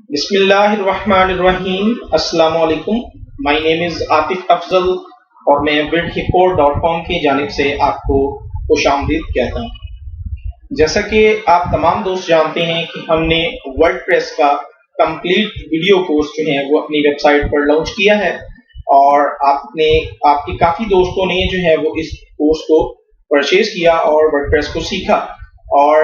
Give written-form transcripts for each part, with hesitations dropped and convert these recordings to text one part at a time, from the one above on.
बिस्मिल्लाहिर्रहमानिर्रहीम। अस्सलामु अलैकुम। My name is Atif Afzal और मैं buildhippo.com की जानिब से आपको खुशामदीद कहता हूँ। जैसा कि आप तमाम दोस्त जानते हैं कि हमने वर्डप्रेस का कंप्लीट वीडियो कोर्स जो है वो अपनी वेबसाइट पर लॉन्च किया है और आपके काफ़ी दोस्तों ने जो है वो इस कोर्स को परचेज किया और वर्डप्रेस को सीखा। और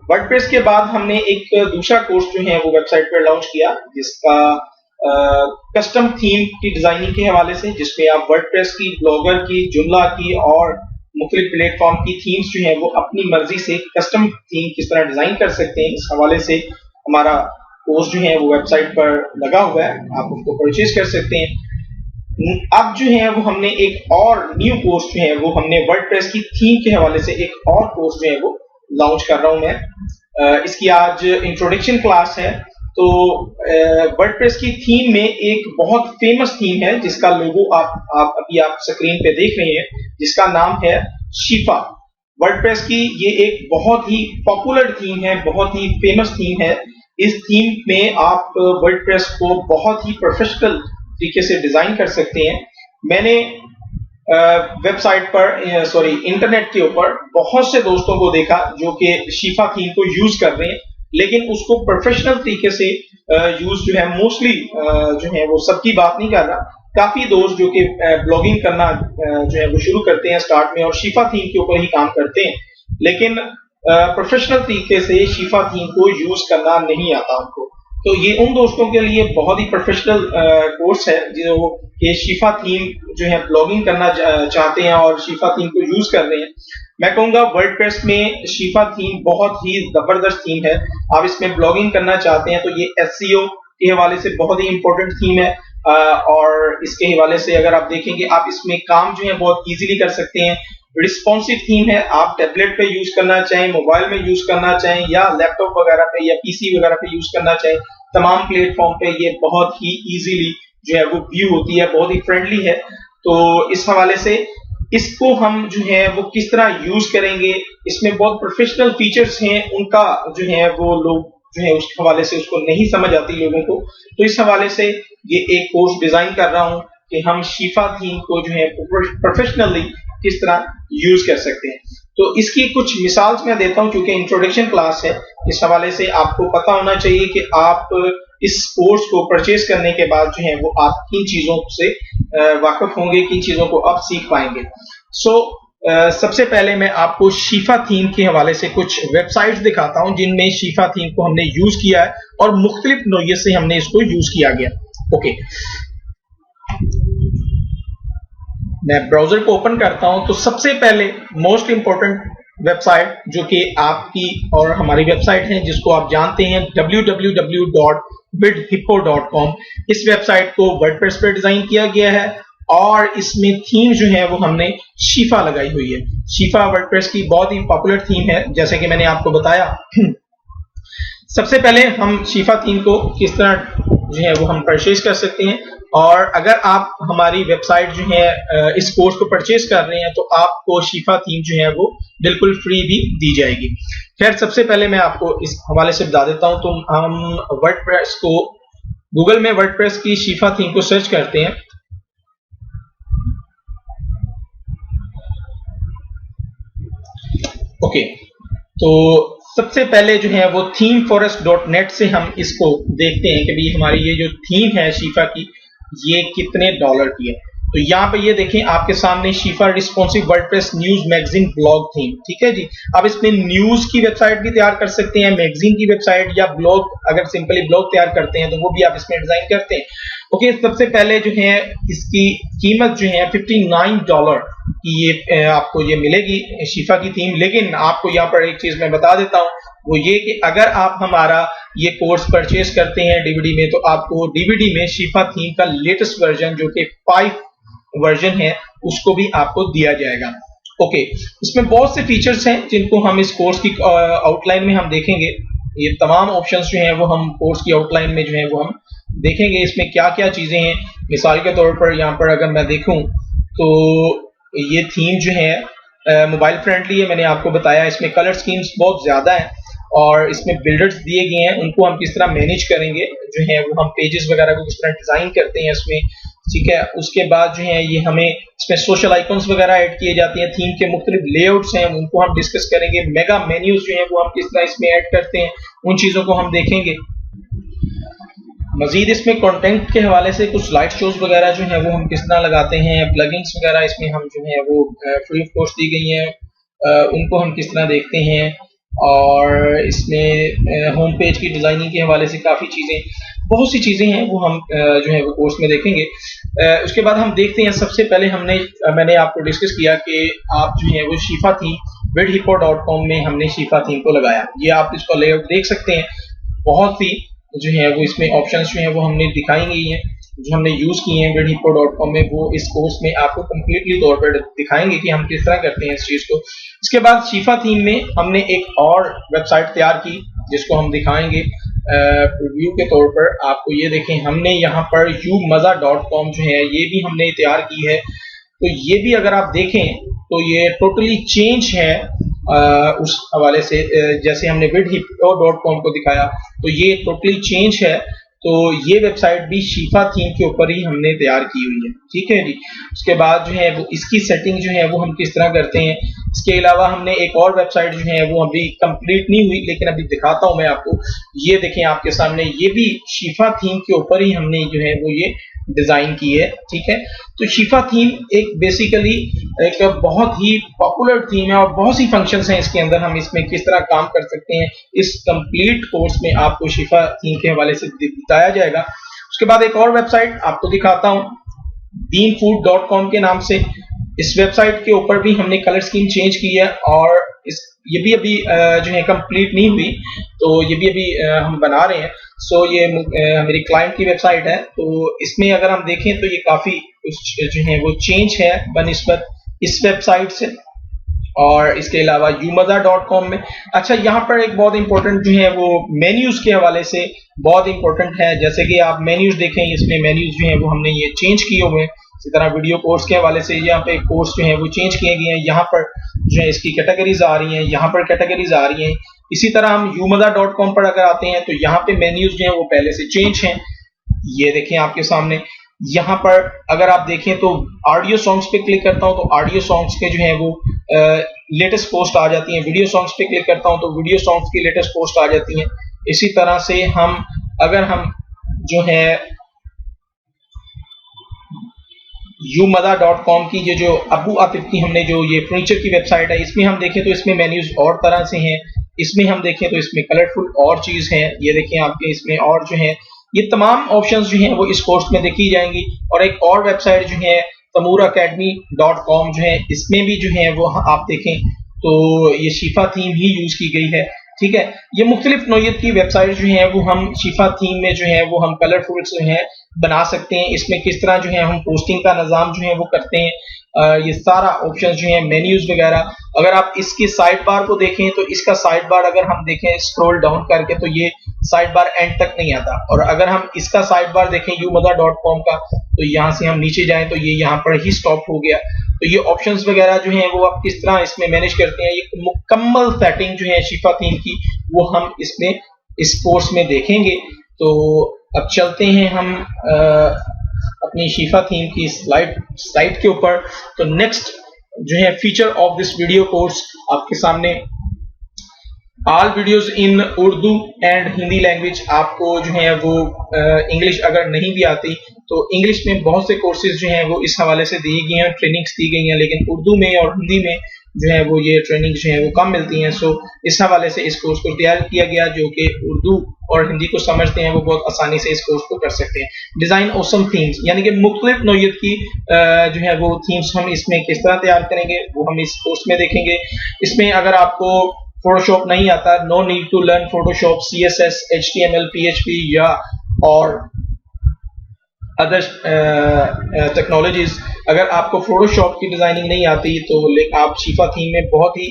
वर्डप्रेस के बाद हमने एक दूसरा कोर्स जो है वो वेबसाइट पर लॉन्च किया जिसका कस्टम थीम की डिजाइनिंग के हवाले से, जिसमें आप वर्डप्रेस की, ब्लॉगर की, जुमला की और मुख्तलिफ प्लेटफॉर्म की थीम्स जो है वो अपनी मर्जी से कस्टम थीम किस तरह डिजाइन कर सकते हैं, इस हवाले से हमारा कोर्स जो है वो वेबसाइट पर लगा हुआ है, आप उसको परचेज कर सकते हैं। अब जो है वो हमने एक और न्यू कोर्स जो है वो हमने वर्डप्रेस की थीम के हवाले से एक और कोर्स जो है वो लॉन्च कर रहा हूं मैं। इसकी आज इंट्रोडक्शन क्लास है। तो वर्डप्रेस की थीम में एक बहुत फेमस थीम है जिसका लोगो आप स्क्रीन पे देख रहे हैं, जिसका नाम है शिफा। वर्डप्रेस की ये एक बहुत ही पॉपुलर थीम है, बहुत ही फेमस थीम है। इस थीम में आप वर्डप्रेस को बहुत ही प्रोफेशनल तरीके से डिजाइन कर सकते हैं। मैंने वेबसाइट पर इंटरनेट के ऊपर बहुत से दोस्तों को देखा जो कि शिफा थीम को यूज कर रहे हैं, लेकिन उसको प्रोफेशनल तरीके से यूज जो है मोस्टली जो है वो सबकी बात नहीं कर रहा। काफी दोस्त जो कि ब्लॉगिंग करना जो है वो शुरू करते हैं स्टार्ट में और शिफा थीम के ऊपर ही काम करते हैं, लेकिन प्रोफेशनल तरीके से शिफा थीम को यूज करना नहीं आता उनको। तो ये उन दोस्तों के लिए बहुत ही प्रोफेशनल कोर्स है जो ये शिफा थीम जो है ब्लॉगिंग करना चाहते हैं और शिफा थीम को यूज कर रहे हैं। मैं कहूँगा वर्डप्रेस में शिफा थीम बहुत ही जबरदस्त थीम है। आप इसमें ब्लॉगिंग करना चाहते हैं तो ये एसईओ के हवाले से बहुत ही इंपॉर्टेंट थीम है और इसके हवाले से अगर आप देखेंगे आप इसमें काम जो है बहुत इजीली कर सकते हैं। रिस्पॉन्सिव थीम है, आप टैबलेट पे यूज करना चाहें, मोबाइल में यूज करना चाहें या लैपटॉप वगैरह पे या पीसी वगैरह पे यूज करना चाहें, तमाम प्लेटफॉर्म पे ये बहुत ही इजीली जो है वो व्यू होती है, बहुत ही फ्रेंडली है। तो इस हवाले से इसको हम जो है वो किस तरह यूज करेंगे, इसमें बहुत प्रोफेशनल फीचर्स हैं, उनका जो है वो लोग जो है उस हवाले से उसको नहीं समझ आती लोगों को। तो इस हवाले से ये एक कोर्स डिजाइन कर रहा हूं कि हम शिफा थीम को जो है प्रोफेशनली किस तरह यूज कर सकते हैं। तो इसकी कुछ मिसाल मैं देता हूं, क्योंकि इंट्रोडक्शन क्लास है, इस हवाले से आपको पता होना चाहिए कि आप इस कोर्स को परचेज करने के बाद जो है वो आप किन चीजों से वाकिफ होंगे, किन चीजों को आप सीख पाएंगे। सबसे पहले मैं आपको शिफा थीम के हवाले से कुछ वेबसाइट्स दिखाता हूं जिनमें शिफा थीम को हमने यूज किया है और मुख्तलिफ नोयत से हमने इसको यूज किया गया। ओके, मैं ब्राउजर को ओपन करता हूं तो सबसे पहले मोस्ट इंपॉर्टेंट वेबसाइट जो कि आपकी और हमारी वेबसाइट है जिसको आप जानते हैं www.buildhippo.com। इस वेबसाइट को वर्डप्रेस पर डिजाइन किया गया है और इसमें थीम जो है वो हमने शिफा लगाई हुई है। शिफा वर्डप्रेस की बहुत ही पॉपुलर थीम है जैसे कि मैंने आपको बताया। सबसे पहले हम शिफा थीम को किस तरह जो है वो हम परचेज कर सकते हैं, और अगर आप हमारी वेबसाइट जो है इस कोर्स को परचेज कर रहे हैं तो आपको शिफा थीम जो है वो बिल्कुल फ्री भी दी जाएगी। खैर, सबसे पहले मैं आपको इस हवाले से बता देता हूं। तो हम वर्डप्रेस को गूगल में वर्डप्रेस की शिफा थीम को सर्च करते हैं। ओके, तो सबसे पहले जो है वो themeforest.net से हम इसको देखते हैं कि भाई हमारी ये जो थीम है शिफा की ये कितने डॉलर की है। तो यहाँ पे ये देखें आपके सामने शिफा responsive WordPress news magazine blog theme, ठीक है जी। आप इसमें न्यूज की वेबसाइट भी तैयार कर सकते हैं, मैगजीन की वेबसाइट या ब्लॉग, अगर सिंपली ब्लॉग तैयार करते हैं तो वो भी आप इसमें डिजाइन करते हैं। ओके, सबसे पहले जो है इसकी कीमत जो है $59 की ये आपको ये मिलेगी शिफा की थीम। लेकिन आपको यहाँ पर एक चीज मैं बता देता हूँ, वो ये कि अगर आप हमारा ये कोर्स परचेज करते हैं डीवीडी में तो आपको डीवीडी में शिफा थीम का लेटेस्ट वर्जन जो कि 5 वर्जन है उसको भी आपको दिया जाएगा। ओके, इसमें बहुत से फीचर्स हैं जिनको हम इस कोर्स की आउटलाइन में हम देखेंगे। ये तमाम ऑप्शंस जो हैं वो हम कोर्स की आउटलाइन में जो है वो हम देखेंगे इसमें क्या क्या चीजें हैं। मिसाल के तौर पर यहाँ पर अगर मैं देखूं तो ये थीम जो है मोबाइल फ्रेंडली है, मैंने आपको बताया। इसमें कलर स्कीम्स बहुत ज्यादा है और इसमें बिल्डर्स दिए गए हैं, उनको हम किस तरह मैनेज करेंगे, जो है वो हम पेजेस वगैरह को किस तरह डिजाइन करते हैं इसमें, ठीक है। उसके बाद जो है ये हमें इसमें सोशल आइकॉन्स वगैरह ऐड किए जाते हैं, थीम के मुख्तलिफ लेआउट्स हैं उनको हम डिस्कस करेंगे, मेगा मेन्यूज जो है वो हम किस तरह इसमें ऐड करते हैं उन चीजों को हम देखेंगे। मजीद इसमें कंटेंट के हवाले से कुछ लाइट शोज वगैरह जो है वो हम किस तरह लगाते हैं, प्लगइन्स वगैरह इसमें हम जो है वो फ्री ऑफ कॉस्ट दी गई हैं, उनको हम किस तरह देखते हैं, और इसमें होम पेज की डिजाइनिंग के हवाले से काफ़ी चीज़ें, बहुत सी चीज़ें हैं वो हम जो है वो कोर्स में देखेंगे। उसके बाद हम देखते हैं, सबसे पहले मैंने आपको डिस्कस किया कि आप जो है वो शिफा थीम vidhippo.com में हमने शिफा थीम को लगाया। ये आप इसका लेआउट देख सकते हैं, बहुत सी जो है वो इसमें ऑप्शंस जो हैं वो हमने दिखाई गई हैं, जो हमने यूज़ किए हैं vidhippo.com में, वो इस कोर्स में आपको कम्प्लीटली तौर पर दिखाएंगे कि हम किस तरह करते हैं इस चीज़ को। इसके बाद शिफा थीम में हमने एक और वेबसाइट तैयार की जिसको हम दिखाएंगे प्रीव्यू के तौर पर। आपको ये देखें, हमने यहाँ पर umaza.com जो है ये भी हमने तैयार की है। तो ये भी अगर आप देखें तो ये टोटली चेंज है उस हवाले से, जैसे हमने vidhippo.com को दिखाया तो ये टोटली चेंज है। तो ये वेबसाइट भी शिफा थीम के ऊपर ही हमने तैयार की हुई है, ठीक है जी। उसके बाद जो है वो इसकी सेटिंग जो है वो हम किस तरह करते हैं। इसके अलावा हमने एक और वेबसाइट जो है वो अभी कंप्लीट नहीं हुई, लेकिन अभी दिखाता हूं मैं आपको। ये देखें आपके सामने, ये भी शिफा थीम के ऊपर ही हमने जो है वो ये डिजाइन की है, ठीक है। तो शिफा थीम एक बेसिकली एक बहुत ही पॉपुलर थीम है और बहुत सी फंक्शंस हैं इसके अंदर, हम इसमें किस तरह काम कर सकते हैं इस कंप्लीट कोर्स में आपको शिफा थीम के हवाले से बताया जाएगा। उसके बाद एक और वेबसाइट आपको दिखाता हूं, beanfood.com के नाम से। इस वेबसाइट के ऊपर भी हमने कलर स्कीम चेंज की है और ये भी अभी जो है कंप्लीट नहीं हुई, तो ये भी अभी हम बना रहे हैं। सो ये मेरी क्लाइंट की वेबसाइट है, तो इसमें अगर हम देखें तो ये काफ़ी जो है वो चेंज है बनिस्बत इस वेबसाइट से। और इसके अलावा umaza.com में, अच्छा यहाँ पर एक बहुत इंपॉर्टेंट जो है वो मेन्यूज के हवाले से बहुत इंपॉर्टेंट है। जैसे कि आप मेन्यूज देखें, इसमें मेन्यूज जो है वो हमने ये चेंज किए हुए हैं। इसी तरह वीडियो कोर्स के हवाले से यहाँ पे कोर्स जो है वो चेंज किए गए हैं, यहाँ पर जो है इसकी कैटेगरीज आ रही हैं, यहाँ पर कैटेगरीज आ रही हैं। इसी तरह हम umaza.com पर अगर आते हैं तो यहाँ पे मेन्यूज जो है वो पहले से चेंज हैं। ये देखें आपके सामने, यहाँ पर अगर आप देखें तो ऑडियो सॉन्ग्स पे क्लिक करता हूँ तो ऑडियो सॉन्ग्स के जो है वो लेटेस्ट पोस्ट आ जाती हैं। वीडियो सॉन्ग्स पे क्लिक करता हूँ तो वीडियो सॉन्ग्स की लेटेस्ट पोस्ट आ जाती हैं। इसी तरह से अगर हम जो है umaza.com की जो अबू आतिफ की हमने जो ये फर्नीचर की वेबसाइट है, इसमें हम देखें तो इसमें मेन्यूज और तरह से हैं। इसमें हम देखें तो इसमें कलरफुल और चीज है, ये देखें आपके इसमें और जो है ये तमाम ऑप्शंस जो हैं वो इस कोर्स में देखी जाएंगी। और एक और वेबसाइट जो है tamooracademy.com जो है, इसमें भी जो है वो आप देखें तो ये शिफा थीम ही यूज की गई है, ठीक है। ये मुख्तलिफ नौयत की वेबसाइट जो है वो हम शिफा थीम में जो है वो हम कलरफुल जो है बना सकते हैं। इसमें किस तरह जो है हम पोस्टिंग का निज़ाम जो है वो करते हैं, ये सारा ऑप्शन जो है मेन्यूज वगैरह। अगर आप इसकी साइड बार को देखें तो इसका साइड बार अगर हम देखें स्क्रॉल डाउन करके तो ये साइड बार एंड तक नहीं आता। और अगर हम इसका साइड बार देखें umaza.com का, तो यहाँ से हम नीचे जाएं तो ये यहाँ पर ही स्टॉप हो गया। तो ये ऑप्शंस वगैरह जो हैं वो आप किस तरह इसमें मैनेज करते हैं, ये मुकम्मल सेटिंग जो है शिफा थीम की वो हम इसमें इस कोर्स में देखेंगे। तो अब चलते हैं हम अपनी शिफा थीम की स्लाइड के ऊपर। तो नेक्स्ट जो है feature of this video course आपके सामने, all videos in Urdu and Hindi language. आपको जो है वो इंग्लिश अगर नहीं भी आती तो इंग्लिश में बहुत से कोर्सेज जो हैं वो इस हवाले से दिए गए हैं, ट्रेनिंग्स दी गई हैं, लेकिन उर्दू में और हिंदी में जो है वो ये ट्रेनिंग जो है वो कम मिलती हैं। सो इस हवाले से इस कोर्स को तैयार किया गया, जो कि उर्दू और हिंदी को समझते हैं वो बहुत आसानी से इस कोर्स को कर सकते हैं। डिज़ाइन ऑसम थीम्स, यानी कि मुख्तलिफ नौयत की जो है वो थीम्स हम इसमें किस तरह तैयार करेंगे वो हम इस कोर्स में देखेंगे। इसमें अगर आपको फोटोशॉप नहीं आता, no need to learn Photoshop, CSS, HTML, PHP या और अदर टेक्नोलॉजीज। अगर आपको फोटोशॉप की डिजाइनिंग नहीं आती तो आप शिफा थीम में बहुत ही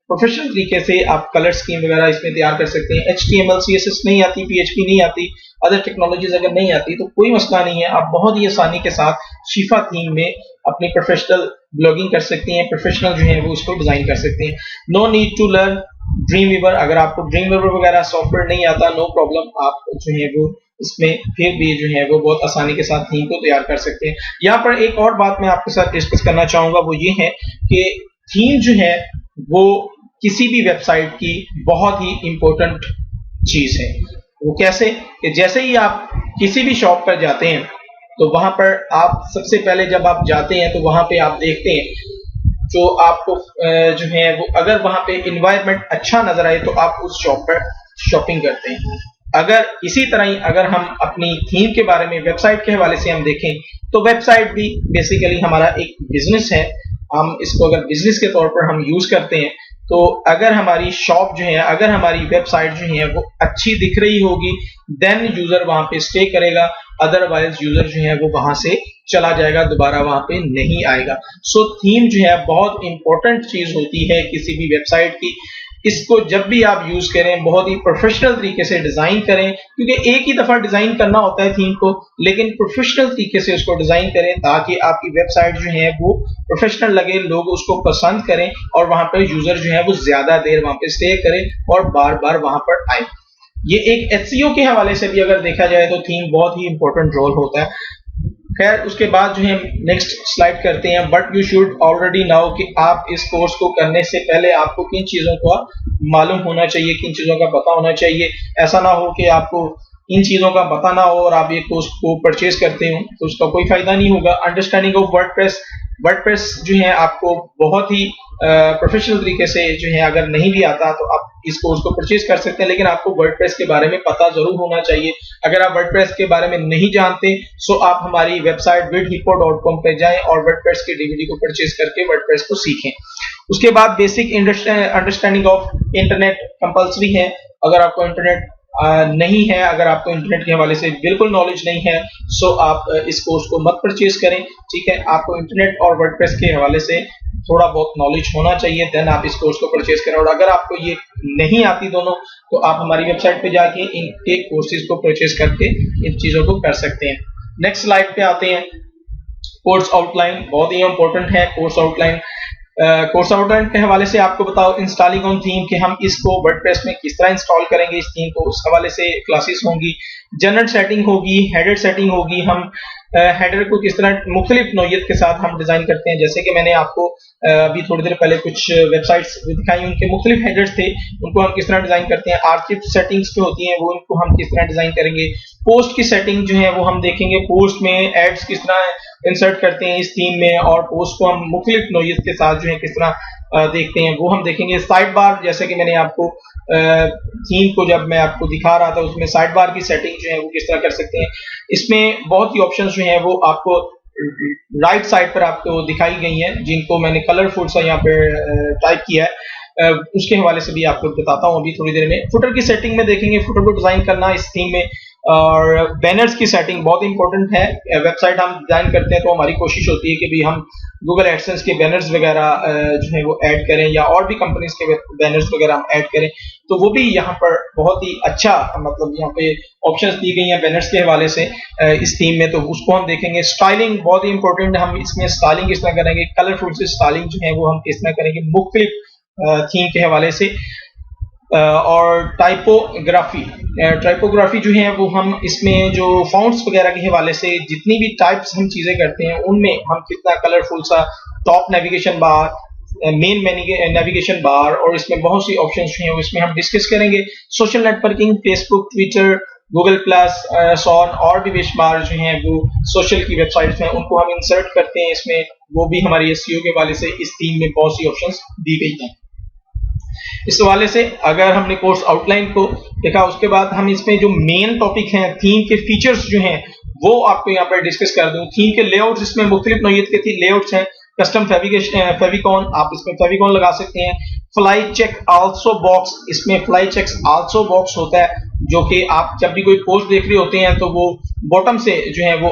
प्रोफेशनल तरीके से आप कलर स्कीम वगैरह इसमें तैयार कर सकते हैं। HTML, CSS नहीं आती, PHP नहीं आती, अदर टेक्नोलॉजीज अगर नहीं आती तो कोई मसला नहीं है, आप बहुत ही आसानी के साथ शिफा थीम में अपनी प्रोफेशनल ब्लॉगिंग कर सकते हैं, प्रोफेशनल जो है वो उसको डिजाइन कर सकते हैं। No need to learn Dreamweaver, अगर आपको ड्रीम वीवर वगैरह सॉफ्टवेयर नहीं आता, नो प्रॉब्लम, आप जो है वो इसमें फिर भी जो है वो बहुत आसानी के साथ थीम को तैयार कर सकते हैं। यहाँ पर एक और बात मैं आपके साथ डिस्कस करना चाहूंगा, वो ये है कि थीम जो है वो किसी भी वेबसाइट की बहुत ही इंपॉर्टेंट चीज है। वो कैसे कि जैसे ही आप किसी भी शॉप पर जाते हैं तो वहां पर आप सबसे पहले जब आप जाते हैं तो वहां पे आप देखते हैं जो आपको जो है वो, अगर वहां पे इन्वायरमेंट अच्छा नजर आए तो आप उस शॉप पर शॉपिंग करते हैं। अगर इसी तरह ही अगर हम अपनी थीम के बारे में वेबसाइट के हवाले से हम देखें तो वेबसाइट भी बेसिकली हमारा एक बिजनेस है। हम इसको अगर बिजनेस के तौर पर हम यूज करते हैं तो अगर हमारी शॉप जो है, अगर हमारी वेबसाइट जो है वो अच्छी दिख रही होगी, देन यूजर वहां पे स्टे करेगा, अदरवाइज यूजर जो है वो वहां से चला जाएगा, दोबारा वहां पे नहीं आएगा। सो थीम जो है बहुत इंपॉर्टेंट चीज होती है किसी भी वेबसाइट की। इसको जब भी आप यूज करें बहुत ही प्रोफेशनल तरीके से डिजाइन करें, क्योंकि एक ही दफा डिजाइन करना होता है थीम को, लेकिन प्रोफेशनल तरीके से उसको डिजाइन करें ताकि आपकी वेबसाइट जो है वो प्रोफेशनल लगे, लोग उसको पसंद करें और वहां पर यूजर जो है वो ज्यादा देर वहां पे स्टे करें और बार बार वहां पर आए। ये एक एचसीओ के हवाले से भी अगर देखा जाए तो थीम बहुत ही इंपॉर्टेंट रोल होता है। खैर उसके बाद जो है नेक्स्ट स्लाइड करते हैं। But you should already now कि आप इस कोर्स को करने से पहले आपको किन चीजों का मालूम होना चाहिए, किन चीजों का पता होना चाहिए। ऐसा ना हो कि आपको इन चीजों का पता ना हो और आप ये कोर्स को परचेज करते हो तो उसका कोई फायदा नहीं होगा। अंडरस्टैंडिंग ऑफ वर्डप्रेस, वर्डप्रेस जो है आपको बहुत ही प्रोफेशनल तरीके से जो है अगर नहीं भी आता तो आप इस कोर्स को परचेज कर सकते हैं, लेकिन आपको वर्डप्रेस के बारे में पता जरूर होना चाहिए। अगर आप वर्डप्रेस के बारे में नहीं जानते सो आप हमारी वेबसाइट vidhippo.com पे जाएं और वर्डप्रेस के डीवीडी को परचेज करके वर्डप्रेस को सीखें। उसके बाद basic understanding of internet compulsory है। अगर आपको इंटरनेट नहीं है, अगर आपको इंटरनेट के हवाले से बिल्कुल नॉलेज नहीं है सो आप इस कोर्स को मत परचेज करें, ठीक है। आपको इंटरनेट और वर्डप्रेस के हवाले से थोड़ा बहुत नॉलेज होना चाहिए, देन आप इस कोर्स को परचेज करें। और अगर आपको ये नहीं आती दोनों तो आप हमारी वेबसाइट पे जाके इन एक कोर्सेज को परचेज करके इन चीजों को कर सकते हैं। नेक्स्ट स्लाइड पे आते हैं। कोर्स आउटलाइन बहुत ही इंपॉर्टेंट है। कोर्स आउटलाइन के हवाले से आपको बताओ इंस्टॉलिंग ऑन थीम कि हम इसको वर्डप्रेस में किस तरह इंस्टॉल करेंगे इस थीम को, उस हवाले से क्लासेस होंगी। जनरल सेटिंग होगी, हेडर सेटिंग होगी, हम हेडर को किस तरह मुख्तलिफ नौइयत के साथ हम डिजाइन करते हैं। जैसे कि मैंने आपको अभी थोड़ी देर पहले कुछ वेबसाइट्स दिखाई, उनके मुख्तलिफ हेडर्स थे, उनको हम किस तरह डिजाइन करते हैं। आर्चिव सेटिंग्स जो होती हैं वो उनको हम किस तरह डिजाइन करेंगे। पोस्ट की सेटिंग जो है वो हम देखेंगे, पोस्ट में एड्स किस तरह इंसर्ट करते हैं इस थीम में, और पोस्ट को हम मुख्तलिफ नौइयत के साथ जो है किस तरह देखते हैं वो हम देखेंगे। साइड बार, जैसे कि मैंने आपको थीम को जब मैं आपको दिखा रहा था उसमें साइड बार की सेटिंग जो है वो किस तरह कर सकते हैं। इसमें बहुत ही ऑप्शंस जो हैं वो आपको राइट साइड पर आपको दिखाई गई हैं, जिनको मैंने कलरफुल सा यहाँ पे टाइप किया है, उसके हवाले से भी आपको बताता हूँ अभी थोड़ी देर में। फुटर की सेटिंग में देखेंगे, फुटर को डिजाइन करना इस थीम में। और बैनर्स की सेटिंग बहुत इंपॉर्टेंट है। वेबसाइट हम डिजाइन करते हैं तो हमारी कोशिश होती है कि भी हम गूगल एडसेंस के बैनर्स वगैरह जो है वो ऐड करें, या और भी कंपनीज के बैनर्स वगैरह हम ऐड करें, तो वो भी यहाँ पर बहुत ही अच्छा, मतलब यहाँ पे ऑप्शंस दी गई हैं बैनर्स के हवाले से इस थीम में, तो उसको हम देखेंगे। स्टाइलिंग बहुत ही इंपॉर्टेंट है, हम इसमें स्टाइलिंग किस तरह करेंगे, कलरफुल से स्टाइलिंग जो है वो हम किस तरह करेंगे मुख्तलिफ थीम के हवाले से। और टाइपोग्राफी जो है वो हम इसमें जो फॉन्ट्स वगैरह के हवाले से जितनी भी टाइप्स हम चीजें करते हैं उनमें हम कितना कलरफुल सा top navigation bar, main navigation bar, और इसमें बहुत सी ऑप्शंस हैं इसमें हम डिस्कस करेंगे। Social networking, Facebook, Twitter, Google Plus, सॉन और भी बेशुमार जो हैं वो सोशल की वेबसाइट्स हैं, उनको हम इंसर्ट करते हैं इसमें, वो भी हमारी एसईओ के हवाले से इस थीम में बहुत सी ऑप्शंस दी गई हैं। इस हवाले से अगर हमने कोर्स आउटलाइन को देखा, उसके बाद हम इसमें जो मेन टॉपिक हैं थीम के फीचर्स जो हैं वो आपको यहाँ पर डिस्कस कर दूं। थीम के लेआउट्स, इसमें मुख्तलिफ नौइयत के थी लेआउट्स हैं। कस्टम फेविकॉन, आप इसमें फेविकॉन लगा सकते हैं। फ्लाई चेक आल्सो बॉक्स, इसमें फ्लाई चेक आल्सो बॉक्स होता है जो कि आप जब भी कोई पोस्ट देख रहे होते हैं तो वो बॉटम से जो है वो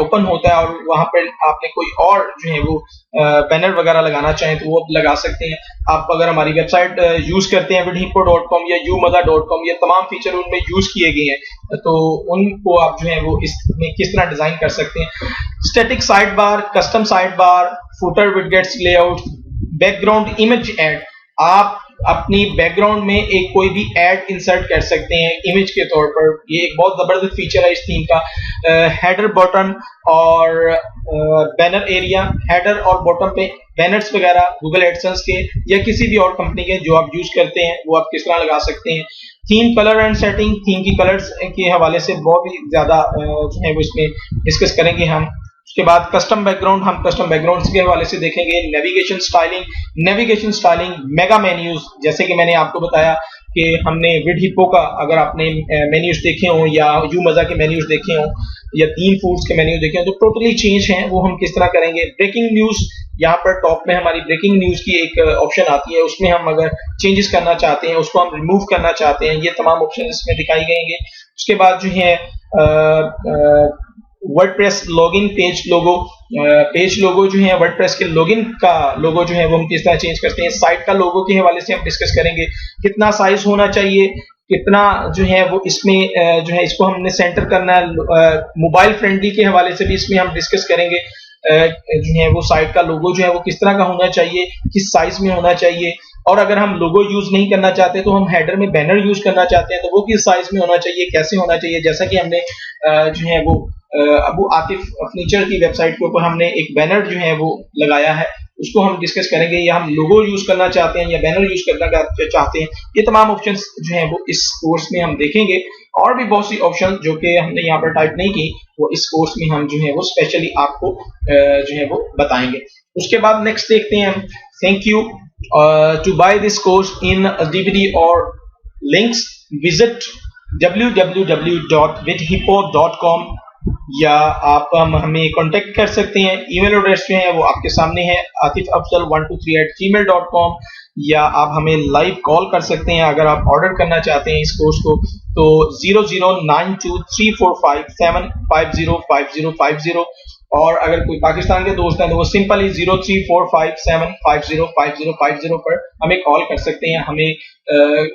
ओपन होता है, और वहां पर आपने कोई और जो है वो बैनर वगैरह लगाना चाहें तो वो लगा सकते हैं। आप अगर हमारी वेबसाइट यूज करते हैं vidhippo.com या umada.com, ये तमाम फीचर उनमें यूज किए गए हैं, तो उनको आप जो है वो इसमें किस तरह डिजाइन कर सकते हैं। Static side bar, custom side bar, footer widgets layout, background image add, आप अपनी बैकग्राउंड में एक कोई भी ऐड इंसर्ट कर सकते हैं इमेज के तौर पर। ये एक बहुत जबरदस्त फीचर है इस थीम का। हेडर बटन और बैनर एरिया, हेडर और बॉटम पे बैनर्स वगैरह गूगल एडसेंस के या किसी भी और कंपनी के जो आप यूज करते हैं वो आप किस तरह लगा सकते हैं। Theme colour and setting, theme की कलर्स के हवाले से बहुत ही ज्यादा जो है वो इसमें डिस्कस करेंगे हम। उसके बाद कस्टम बैकग्राउंड, हम कस्टम बैकग्राउंड्स के हवाले से देखेंगे। नेविगेशन स्टाइलिंग, मेगा मेन्यूज, जैसे कि मैंने आपको बताया कि हमने विड हिप्पो का अगर आपने मेन्यूज देखे हो या यू मजा के मेन्यूज देखे हो या तीन फूड्स के मेन्यू देखे हो तो टोटली चेंज हैं, वो हम किस तरह करेंगे। ब्रेकिंग न्यूज, यहाँ पर टॉप में हमारी ब्रेकिंग न्यूज की एक ऑप्शन आती है, उसमें हम अगर चेंजेस करना चाहते हैं, उसको हम रिमूव करना चाहते हैं, ये तमाम ऑप्शन इसमें दिखाई गएंगे। उसके बाद जो है वर्डप्रेस लॉगिन पेज लोगो जो है वर्डप्रेस के लॉगिन का लोगो जो है वो हम किस तरह चेंज करते हैं। साइट का लोगो के हवाले से हम डिस्कस करेंगे, कितना साइज होना चाहिए, कितना जो है वो इसमें जो है इसको हमने सेंटर करना है। मोबाइल फ्रेंडली के हवाले से भी इसमें हम डिस्कस करेंगे। जो है वो साइट का लोगो जो है वो किस तरह का होना चाहिए, किस साइज में होना चाहिए, और अगर हम लोगो यूज नहीं करना चाहते तो हम हेडर में बैनर यूज करना चाहते हैं तो वो किस साइज में होना चाहिए, कैसे होना चाहिए। जैसा कि हमने जो है वो अबू आतिफ फर्नीचर की वेबसाइट के ऊपर हमने एक बैनर जो है वो लगाया है, उसको हम डिस्कस करेंगे। या हम लोगो यूज करना चाहते हैं या बैनर यूज करना चाहते हैं, ये तमाम ऑप्शंस जो हैं वो इस कोर्स में हम देखेंगे। और भी बहुत सी ऑप्शन जो कि हमने यहाँ पर टाइप नहीं की वो इस कोर्स में हम जो है वो स्पेशली आपको जो है वो बताएंगे। उसके बाद नेक्स्ट देखते हैं हम। Thank you to buy this course in DVD और लिंक्स विजिट www.vidhippo.com या आप हमें कांटेक्ट कर सकते हैं। ईमेल एड्रेस जो है वो आपके सामने है atifafzal123@gmail.com, या आप हमें लाइव कॉल कर सकते हैं अगर आप ऑर्डर करना चाहते हैं इस कोर्स को तो 00923457505050। और अगर कोई पाकिस्तान के दोस्त हैं तो वो सिंपली 0345750550 पर हमें कॉल कर सकते हैं। हमें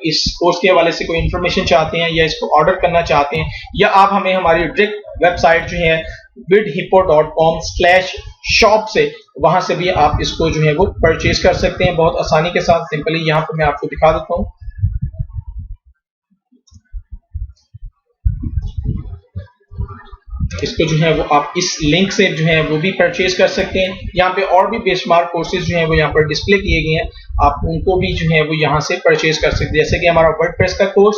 इस कोर्स के हवाले से कोई इन्फॉर्मेशन चाहते हैं या इसको ऑर्डर करना चाहते हैं, या आप हमें हमारी डायरेक्ट वेबसाइट जो है vidhippo.com/shop से वहां से भी आप इसको जो है वो परचेज कर सकते हैं बहुत आसानी के साथ। सिंपली यहाँ पर मैं आपको दिखा देता हूँ। इसको जो है वो आप इस लिंक से जो है वो भी परचेज कर सकते हैं। यहाँ पे और भी बेशुमार कोर्सेज जो है वो यहाँ पर डिस्प्ले किए गए हैं, आप उनको भी जो है वो यहाँ से परचेज कर सकते हैं। जैसे कि हमारा वर्डप्रेस का कोर्स,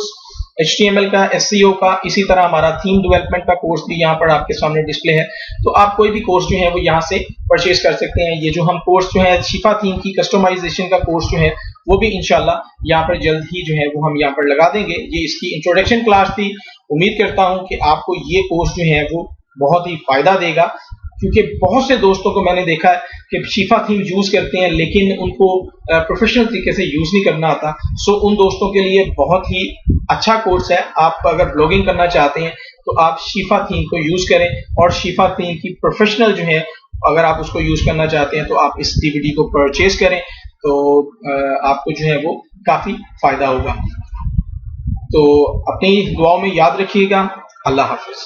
HTML का, SEO का, इसी तरह हमारा थीम डेवलपमेंट का कोर्स भी यहाँ पर आपके सामने डिस्प्ले है। तो आप कोई भी कोर्स जो है वो यहाँ से परचेज कर सकते हैं। ये जो हम कोर्स जो है शिफा थीम की कस्टमाइजेशन का कोर्स जो है वो भी इंशाल्लाह यहाँ पर जल्द ही जो है वो हम यहाँ पर लगा देंगे। ये इसकी इंट्रोडक्शन क्लास थी। उम्मीद करता हूँ कि आपको ये कोर्स जो है वो बहुत ही फायदा देगा, क्योंकि बहुत से दोस्तों को मैंने देखा है कि शिफा थीम यूज करते हैं लेकिन उनको प्रोफेशनल तरीके से यूज नहीं करना आता। सो उन दोस्तों के लिए बहुत ही अच्छा कोर्स है। आप अगर ब्लॉगिंग करना चाहते हैं तो आप शिफा थीम को यूज करें, और शिफा थीम की प्रोफेशनल जो है अगर आप उसको यूज करना चाहते हैं तो आप इस DVD को परचेज करें, तो आपको जो है वो काफी फायदा होगा। तो अपनी दुआओं में याद रखिएगा। अल्लाह हाफिज।